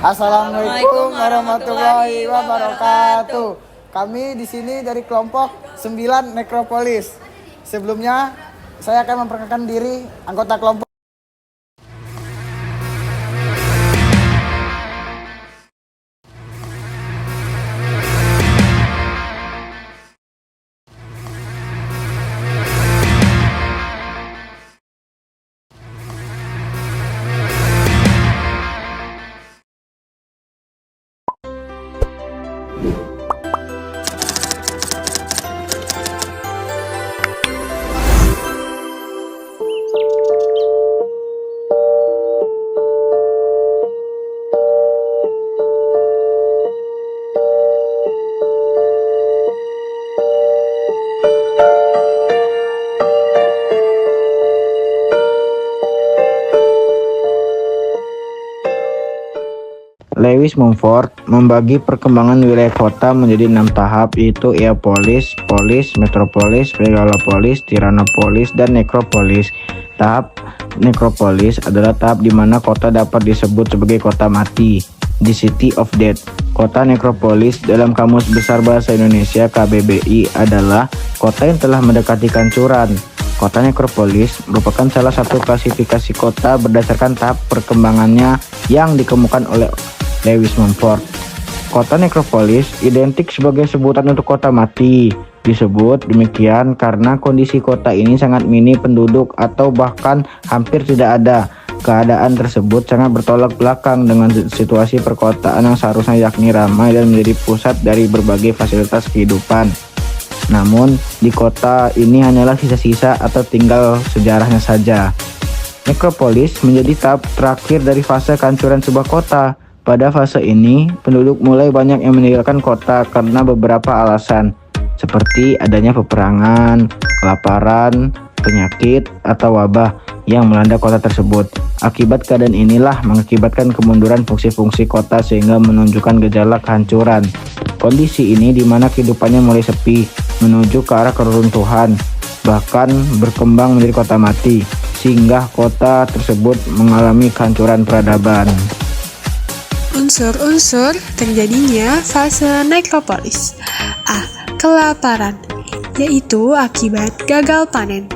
Assalamualaikum warahmatullahi wabarakatuh. Kami di sini dari kelompok 9 Nekropolis. Sebelumnya saya akan memperkenalkan diri anggota kelompok. Lewis Mumford membagi perkembangan wilayah kota menjadi 6 tahap, yaitu Eopolis, Polis, Metropolis, Megalopolis, Tyrannopolis, dan Nekropolis. Tahap Nekropolis adalah tahap di mana kota dapat disebut sebagai kota mati, the city of death. Kota nekropolis dalam Kamus Besar Bahasa Indonesia KBBI adalah kota yang telah mendekati kancuran. Kota nekropolis merupakan salah satu klasifikasi kota berdasarkan tahap perkembangannya yang dikemukakan oleh Lewis Mumford. Kota nekropolis identik sebagai sebutan untuk kota mati. Disebut demikian karena kondisi kota ini sangat minim penduduk atau bahkan hampir tidak ada. Keadaan tersebut sangat bertolak belakang dengan situasi perkotaan yang seharusnya yakni ramai dan menjadi pusat dari berbagai fasilitas kehidupan. Namun, di kota ini hanyalah sisa-sisa atau tinggal sejarahnya saja. Nekropolis menjadi tahap terakhir dari fase kehancuran sebuah kota. Pada fase ini, penduduk mulai banyak yang meninggalkan kota karena beberapa alasan, seperti adanya peperangan, kelaparan, penyakit, atau wabah yang melanda kota tersebut. Akibat keadaan inilah mengakibatkan kemunduran fungsi-fungsi kota sehingga menunjukkan gejala kehancuran. Kondisi ini di mana kehidupannya mulai sepi, menuju ke arah keruntuhan, bahkan berkembang menjadi kota mati, sehingga kota tersebut mengalami kehancuran peradaban. Unsur-unsur terjadinya fase nekropolis. A. Kelaparan, yaitu akibat gagal panen,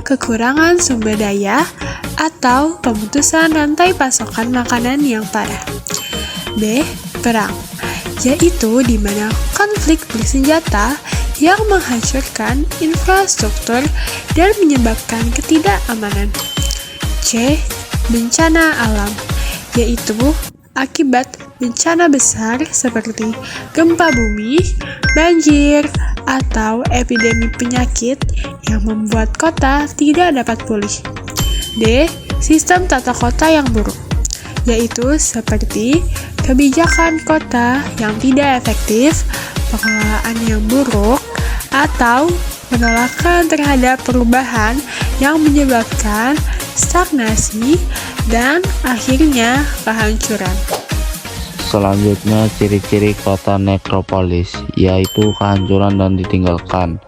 kekurangan sumber daya, atau pemutusan rantai pasokan makanan yang parah. B. Perang, yaitu di mana konflik bersenjata yang menghancurkan infrastruktur dan menyebabkan ketidakamanan. C. Bencana alam, yaitu akibat bencana besar seperti gempa bumi, banjir, atau epidemi penyakit yang membuat kota tidak dapat pulih. D. Sistem tata kota yang buruk, yaitu seperti kebijakan kota yang tidak efektif, pengelolaan yang buruk, atau penolakan terhadap perubahan yang menyebabkan stagnasi dan akhirnya kehancuran. Selanjutnya, ciri-ciri kota nekropolis, yaitu kehancuran dan ditinggalkan.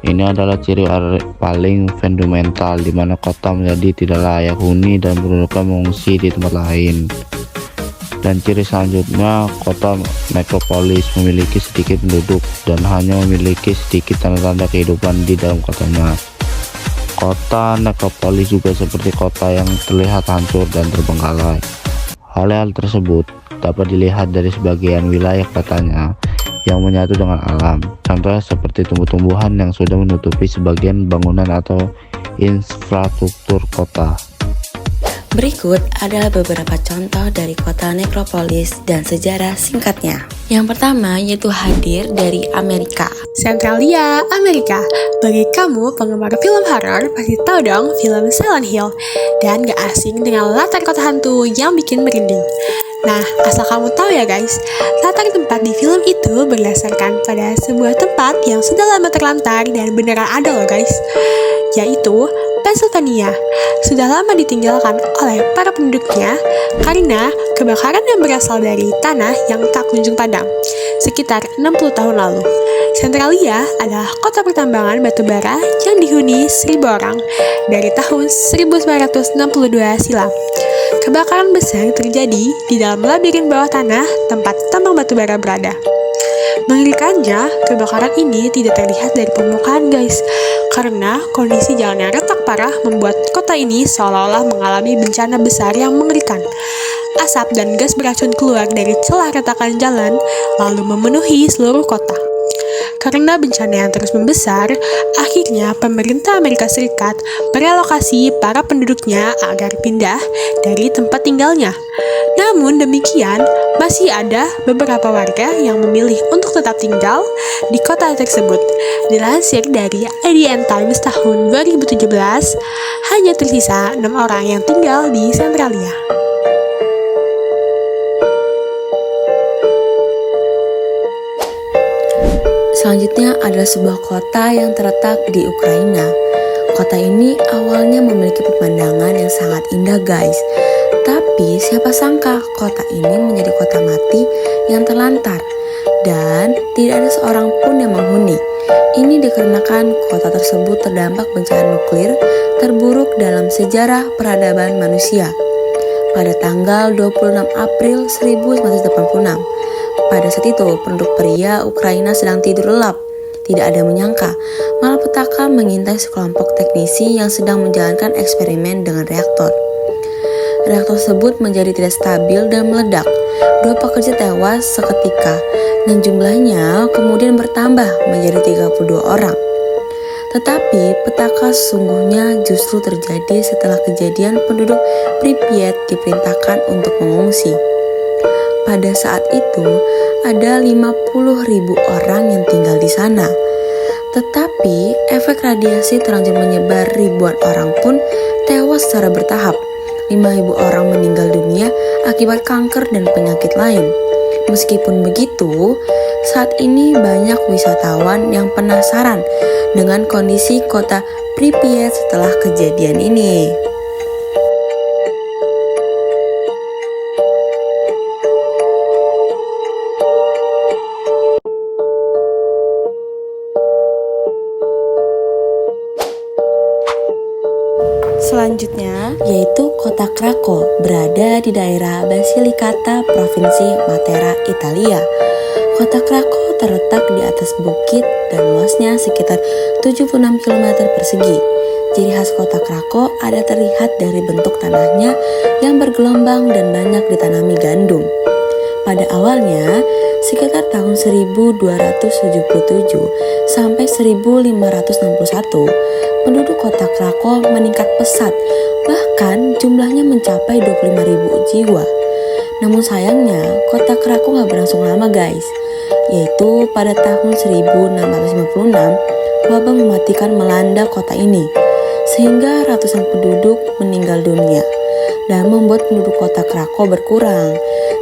Ini adalah ciri paling fundamental di mana kota menjadi tidak layak huni dan penduduknya mengungsi di tempat lain. Dan ciri selanjutnya, kota nekropolis memiliki sedikit penduduk dan hanya memiliki sedikit tanda-tanda kehidupan di dalam kotanya. Kota nekropolis juga seperti kota yang terlihat hancur dan terbengkalai. Hal-hal tersebut dapat dilihat dari sebagian wilayah kotanya yang menyatu dengan alam. Contohnya seperti tumbuh-tumbuhan yang sudah menutupi sebagian bangunan atau infrastruktur kota. Berikut adalah beberapa contoh dari kota nekropolis dan sejarah singkatnya. Yang pertama yaitu hadir dari Amerika. Centralia, Amerika. Bagi kamu penggemar film horor pasti tahu dong film Silent Hill. Dan gak asing dengan latar kota hantu yang bikin merinding. Nah, asal kamu tahu ya guys, latar tempat di film itu berdasarkan pada sebuah tempat yang sudah lama terlantar dan beneran ada loh guys. yaitu Pennsylvania. Sudah lama ditinggalkan oleh para penduduknya karena kebakaran yang berasal dari tanah yang tak kunjung padam, sekitar 60 tahun lalu. Centralia adalah kota pertambangan batu bara yang dihuni 1.000 orang dari tahun 1962 silam. Kebakaran besar terjadi di dalam labirin bawah tanah tempat tambang batu bara berada. Mengerikannya, kebakaran ini tidak terlihat dari permukaan guys, karena kondisi jalan yang retak parah membuat kota ini seolah-olah mengalami bencana besar yang mengerikan. Asap dan gas beracun keluar dari celah retakan jalan, lalu memenuhi seluruh kota. Karena bencana yang terus membesar, akhirnya pemerintah Amerika Serikat berelokasi para penduduknya agar pindah dari tempat tinggalnya. Namun demikian, masih ada beberapa warga yang memilih untuk tetap tinggal di kota tersebut. Dilansir dari ADN Times tahun 2017, hanya tersisa 6 orang yang tinggal di Centralia. Selanjutnya adalah sebuah kota yang terletak di Ukraina. Kota ini awalnya memiliki pemandangan yang sangat indah guys. Tapi siapa sangka kota ini menjadi kota mati yang terlantar dan tidak ada seorang pun yang menghuni. Ini dikarenakan kota tersebut terdampak bencana nuklir terburuk dalam sejarah peradaban manusia pada tanggal 26 April 1986. Pada saat itu, penduduk pria Ukraina sedang tidur lelap. Tidak ada yang menyangka, malapetaka mengintai sekelompok teknisi yang sedang menjalankan eksperimen dengan reaktor. Reaktor tersebut menjadi tidak stabil dan meledak. 2 pekerja tewas seketika, dan jumlahnya kemudian bertambah menjadi 32 orang. Tetapi petaka sesungguhnya justru terjadi setelah kejadian penduduk Pripyat diperintahkan untuk mengungsi. Pada saat itu, ada 50.000 orang yang tinggal di sana. Tetapi, efek radiasi terlanjur menyebar, ribuan orang pun tewas secara bertahap. 5.000 orang meninggal dunia akibat kanker dan penyakit lain. Meskipun begitu, saat ini banyak wisatawan yang penasaran dengan kondisi kota Pripyat setelah kejadian ini. Selanjutnya yaitu kota Krakow, berada di daerah Basilicata, Provinsi Matera, Italia. Kota Krakow terletak di atas bukit dan luasnya sekitar 76 km persegi. Ciri khas kota Krakow ada terlihat dari bentuk tanahnya yang bergelombang dan banyak ditanami gandum. Pada awalnya, sekitar tahun 1277 sampai 1561, penduduk kota Krakow meningkat pesat, bahkan jumlahnya mencapai 25.000 jiwa. Namun sayangnya, kota Krakow gak berlangsung lama guys, yaitu pada tahun 1656, wabah mematikan melanda kota ini, sehingga ratusan penduduk meninggal dunia dan membuat penduduk kota Krakow berkurang.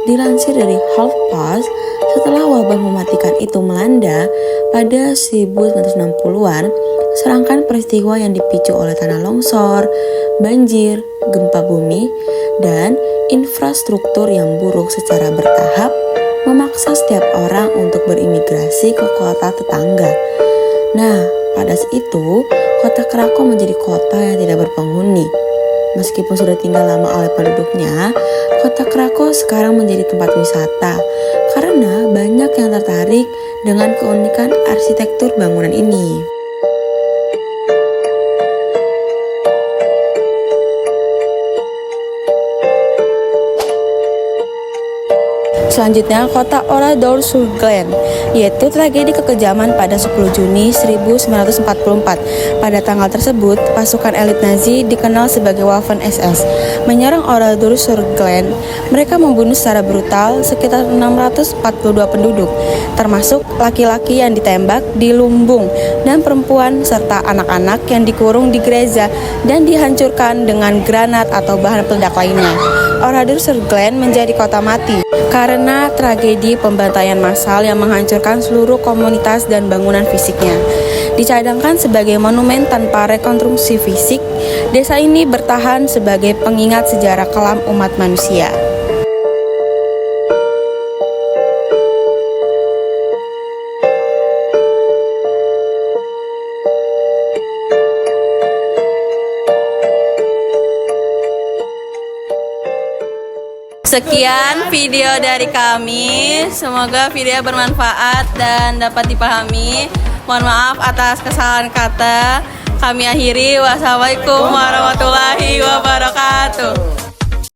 Dilansir dari HuffPost, setelah wabah mematikan itu melanda pada 1960-an, serangkaian peristiwa yang dipicu oleh tanah longsor, banjir, gempa bumi, dan infrastruktur yang buruk secara bertahap memaksa setiap orang untuk berimigrasi ke kota tetangga. Nah, pada saat itu, kota Krakow menjadi kota yang tidak berpenghuni. Meskipun sudah tinggal lama oleh penduduknya, kota Krakow sekarang menjadi tempat wisata karena banyak yang tertarik dengan keunikan arsitektur bangunan ini. Selanjutnya, kota Oradour-sur-Glane, yaitu tragedi kekejaman pada 10 Juni 1944. Pada tanggal tersebut, pasukan elit Nazi dikenal sebagai Waffen-SS menyerang Oradour-sur-Glane. Mereka membunuh secara brutal sekitar 642 penduduk, termasuk laki-laki yang ditembak di lumbung dan perempuan serta anak-anak yang dikurung di gereja dan dihancurkan dengan granat atau bahan peledak lainnya. Oradour-sur-Glane menjadi kota mati karena tragedi pembantaian massal yang menghancurkan seluruh komunitas dan bangunan fisiknya. Dicadangkan sebagai monumen tanpa rekonstruksi fisik, desa ini bertahan sebagai pengingat sejarah kelam umat manusia. Sekian video dari kami, semoga video bermanfaat dan dapat dipahami. Mohon maaf atas kesalahan kata. Kami akhiri, wassalamualaikum warahmatullahi wabarakatuh.